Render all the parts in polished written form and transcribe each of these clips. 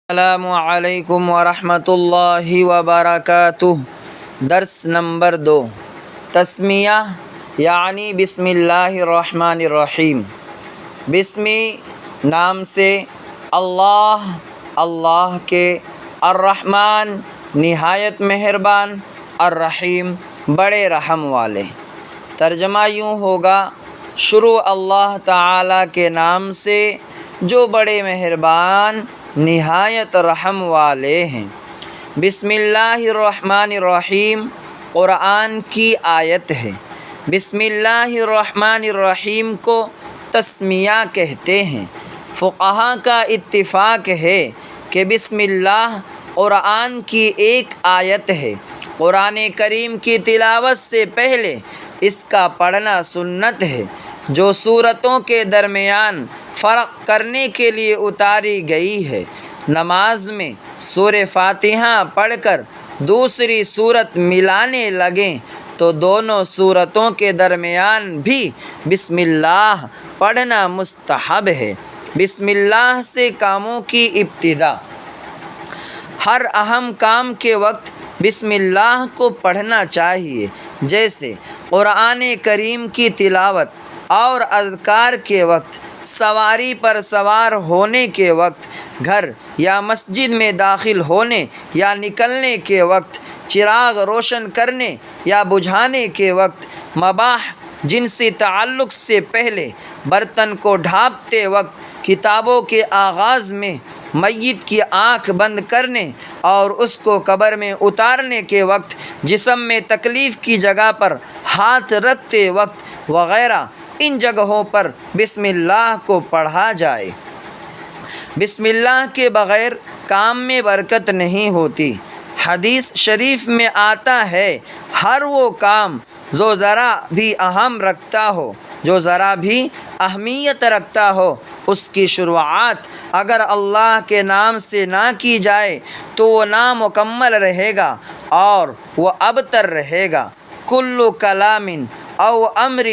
السلام علیکم ورحمۃ اللہ وبرکاتہ۔ درس نمبر 2، تسمیہ یعنی بسم اللہ الرحمن الرحیم۔ بسمی نام سے اللہ کے، الرحمن نہایت مہربان، الرحیم بڑے رحم والے۔ ترجمہ یوں ہوگا، شروع اللہ تعالیٰ کے نام سے جو بڑے مہربان نہایت رحم والے ہیں۔ بسم اللہ الرحمن الرحیم قرآن کی آیت ہے۔ بسم اللہ الرحمن الرحیم کو تسمیہ کہتے ہیں۔ فقہا کا اتفاق ہے کہ بسم اللہ قرآن کی ایک آیت ہے۔ قرآن کریم کی تلاوت سے پہلے اس کا پڑھنا سنت ہے، جو سورتوں کے درمیان فرق کرنے کے لیے اتاری گئی ہے۔ نماز میں سورہ فاتحہ پڑھ کر دوسری سورت ملانے لگیں تو دونوں سورتوں کے درمیان بھی بسم اللہ پڑھنا مستحب ہے۔ بسم اللہ سے کاموں کی ابتدا۔ ہر اہم کام کے وقت بسم اللہ کو پڑھنا چاہیے، جیسے قرآن کریم کی تلاوت اور اذکار کے وقت، سواری پر سوار ہونے کے وقت، گھر یا مسجد میں داخل ہونے یا نکلنے کے وقت، چراغ روشن کرنے یا بجھانے کے وقت، مباح جنسی تعلق سے پہلے، برتن کو ڈھانپتے وقت، کتابوں کے آغاز میں، میت کی آنکھ بند کرنے اور اس کو قبر میں اتارنے کے وقت، جسم میں تکلیف کی جگہ پر ہاتھ رکھتے وقت وغیرہ، ان جگہوں پر بسم اللہ کو پڑھا جائے۔ بسم اللہ کے بغیر کام میں برکت نہیں ہوتی۔ حدیث شریف میں آتا ہے، ہر وہ کام جو ذرا بھی اہمیت رکھتا ہو، اس کی شروعات اگر اللہ کے نام سے نہ کی جائے تو وہ نامکمل رہے گا اور وہ ابتر رہے گا۔ کل کلام او امر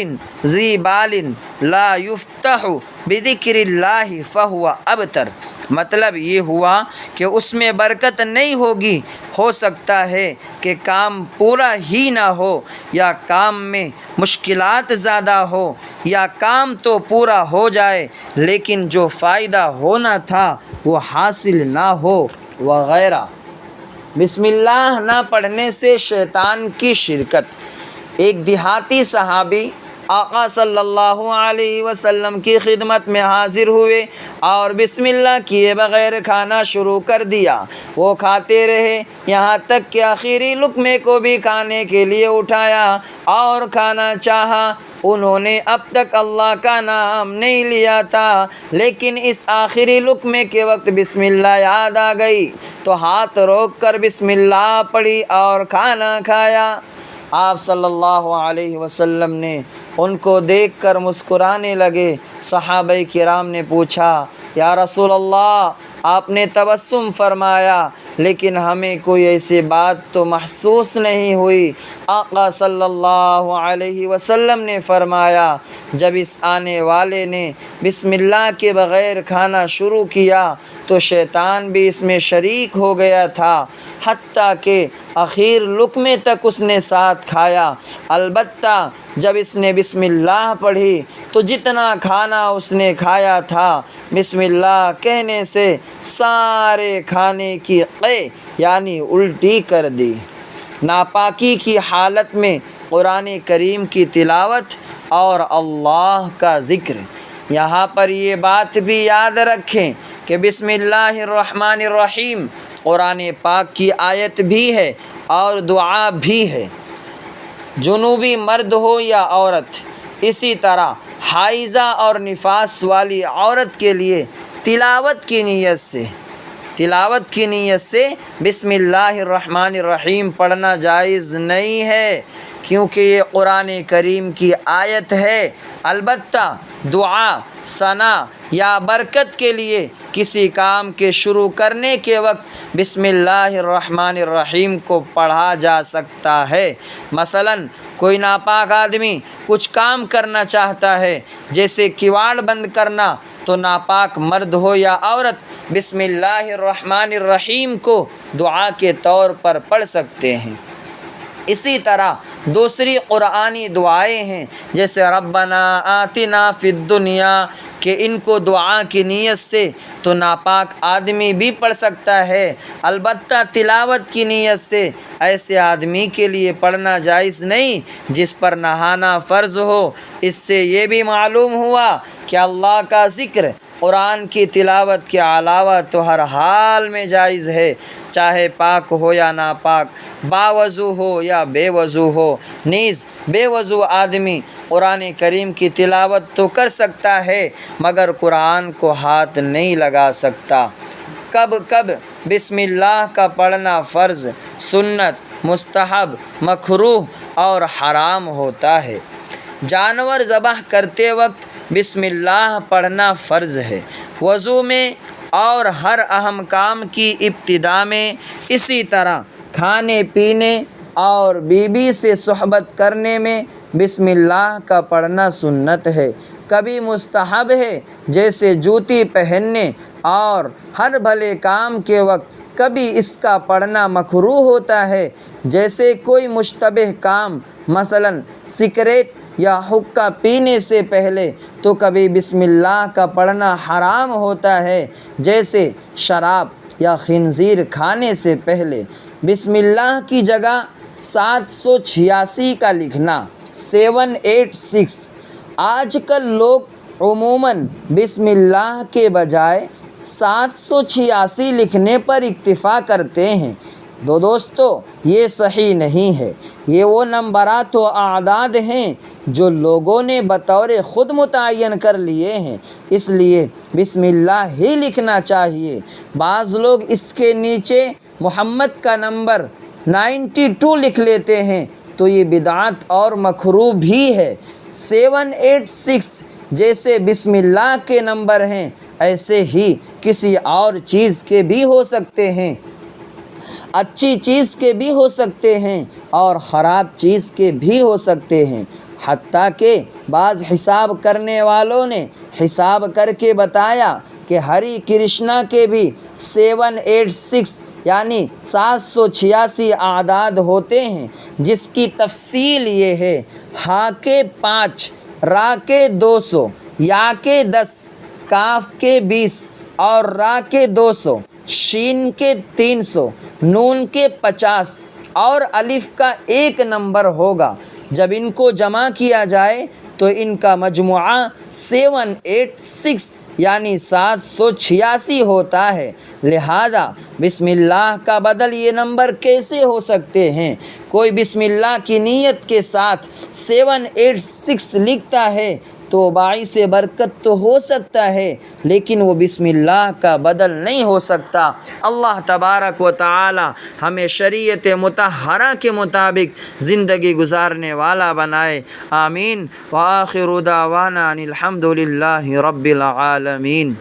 ذی بال لا یفتح بذکر اللہ فہو ابتر۔ مطلب یہ ہوا کہ اس میں برکت نہیں ہوگی۔ ہو سکتا ہے کہ کام پورا ہی نہ ہو، یا کام میں مشکلات زیادہ ہو، یا کام تو پورا ہو جائے لیکن جو فائدہ ہونا تھا وہ حاصل نہ ہو وغیرہ۔ بسم اللہ نہ پڑھنے سے شیطان کی شرکت۔ ایک دیہاتی صحابی آقا صلی اللہ علیہ وسلم کی خدمت میں حاضر ہوئے اور بسم اللہ کیے بغیر کھانا شروع کر دیا۔ وہ کھاتے رہے یہاں تک کہ آخری لقمے کو بھی کھانے کے لیے اٹھایا اور کھانا چاہا۔ انہوں نے اب تک اللہ کا نام نہیں لیا تھا، لیکن اس آخری لقمے کے وقت بسم اللہ یاد آ گئی تو ہاتھ روک کر بسم اللہ پڑھی اور کھانا کھایا۔ آپ صلی اللہ علیہ وسلم نے ان کو دیکھ کر مسکرانے لگے۔ صحابہ کرام نے پوچھا، یا رسول اللہ، آپ نے تبسم فرمایا لیکن ہمیں کوئی ایسی بات تو محسوس نہیں ہوئی۔ آقا صلی اللہ علیہ وسلم نے فرمایا، جب اس آنے والے نے بسم اللہ کے بغیر کھانا شروع کیا تو شیطان بھی اس میں شریک ہو گیا تھا، حتیٰ کہ آخر لقمے تک اس نے ساتھ کھایا۔ البتہ جب اس نے بسم اللہ پڑھی تو جتنا کھانا اس نے کھایا تھا، بسم اللہ کہنے سے سارے کھانے کی قے یعنی الٹی کر دی۔ ناپاکی کی حالت میں قرآن کریم کی تلاوت اور اللہ کا ذکر۔ یہاں پر یہ بات بھی یاد رکھیں کہ بسم اللہ الرحمن الرحیم قرآن پاک کی آیت بھی ہے اور دعا بھی ہے۔ جنوبی مرد ہو یا عورت، اسی طرح حائضہ اور نفاس والی عورت کے لیے تلاوت کی نیت سے بسم اللہ الرحمن الرحیم پڑھنا جائز نہیں ہے، کیونکہ یہ قرآن کریم کی آیت ہے۔ البتہ دعا، ثنا یا برکت کے لیے کسی کام کے شروع کرنے کے وقت بسم اللہ الرحمن الرحیم کو پڑھا جا سکتا ہے۔ مثلاً کوئی ناپاک آدمی کچھ کام کرنا چاہتا ہے، جیسے کواڑ بند کرنا تو ناپاک مرد ہو یا عورت بسم اللہ الرحمن الرحیم کو دعا کے طور پر پڑھ سکتے ہیں۔ اسی طرح دوسری قرآنی دعائیں ہیں جیسے ربنا آتنا فی الدنیا، کہ ان کو دعا کی نیت سے تو ناپاک آدمی بھی پڑھ سکتا ہے، البتہ تلاوت کی نیت سے ایسے آدمی کے لیے پڑھنا جائز نہیں جس پر نہانا فرض ہو۔ اس سے یہ بھی معلوم ہوا کہ اللہ کا ذکر قرآن کی تلاوت کے علاوہ تو ہر حال میں جائز ہے، چاہے پاک ہو یا ناپاک، باوضو ہو یا بے وضو ہو۔ نیز بے وضو آدمی قرآن کریم کی تلاوت تو کر سکتا ہے مگر قرآن کو ہاتھ نہیں لگا سکتا۔ کب کب بسم اللہ کا پڑھنا فرض، سنت، مستحب، مکروہ اور حرام ہوتا ہے۔ جانور ذبح کرتے وقت بسم اللہ پڑھنا فرض ہے، وضو میں اور ہر اہم کام کی ابتدا میں، اسی طرح کھانے پینے اور بیوی سے صحبت کرنے میں بسم اللہ کا پڑھنا سنت ہے، کبھی مستحب ہے جیسے جوتی پہننے اور ہر بھلے کام کے وقت، کبھی اس کا پڑھنا مکروہ ہوتا ہے جیسے کوئی مشتبہ کام، مثلا سگریٹ یا حقہ پینے سے پہلے، تو کبھی بسم اللہ کا پڑھنا حرام ہوتا ہے جیسے شراب یا خنزیر کھانے سے پہلے۔ بسم اللہ کی جگہ 786 کا لکھنا، 786۔ آج کل لوگ عموماً بسم اللہ کے بجائے 786 لکھنے پر اکتفا کرتے ہیں۔ دوستو یہ صحیح نہیں ہے، یہ وہ نمبرات و اعداد ہیں جو لوگوں نے بطور خود متعین کر لیے ہیں، اس لیے بسم اللہ ہی لکھنا چاہیے۔ بعض لوگ اس کے نیچے محمد کا نمبر 92 لکھ لیتے ہیں تو یہ بدعت اور مکروہ بھی ہے۔ 786 جیسے بسم اللہ کے نمبر ہیں ایسے ہی کسی اور چیز کے بھی ہو سکتے ہیں، اچھی چیز کے بھی ہو سکتے ہیں اور خراب چیز کے بھی ہو سکتے ہیں، حتیٰ کہ بعض حساب کرنے والوں نے حساب کر کے بتایا کہ ہری کرشنا کے بھی 786 یعنی 786 اعداد ہوتے ہیں، جس کی تفصیل یہ ہے: ہا کے 5، را کے 200، یا کے 10، کاف کے 20 اور را کے 200، شین کے 300، نون کے 50 اور الف کا 1 نمبر ہوگا۔ جب ان کو جمع کیا جائے تو ان کا مجموعہ 786 یعنی 786 ہوتا ہے۔ لہذا بسم اللہ کا بدل یہ نمبر کیسے ہو سکتے ہیں؟ کوئی بسم اللہ کی نیت کے ساتھ 786 لکھتا ہے تو باعث برکت تو ہو سکتا ہے لیکن وہ بسم اللہ کا بدل نہیں ہو سکتا۔ اللہ تبارک و تعالی ہمیں شریعت مطہرہ کے مطابق زندگی گزارنے والا بنائے، آمین۔ وآخر دعوانا ان الحمد للہ رب العالمین۔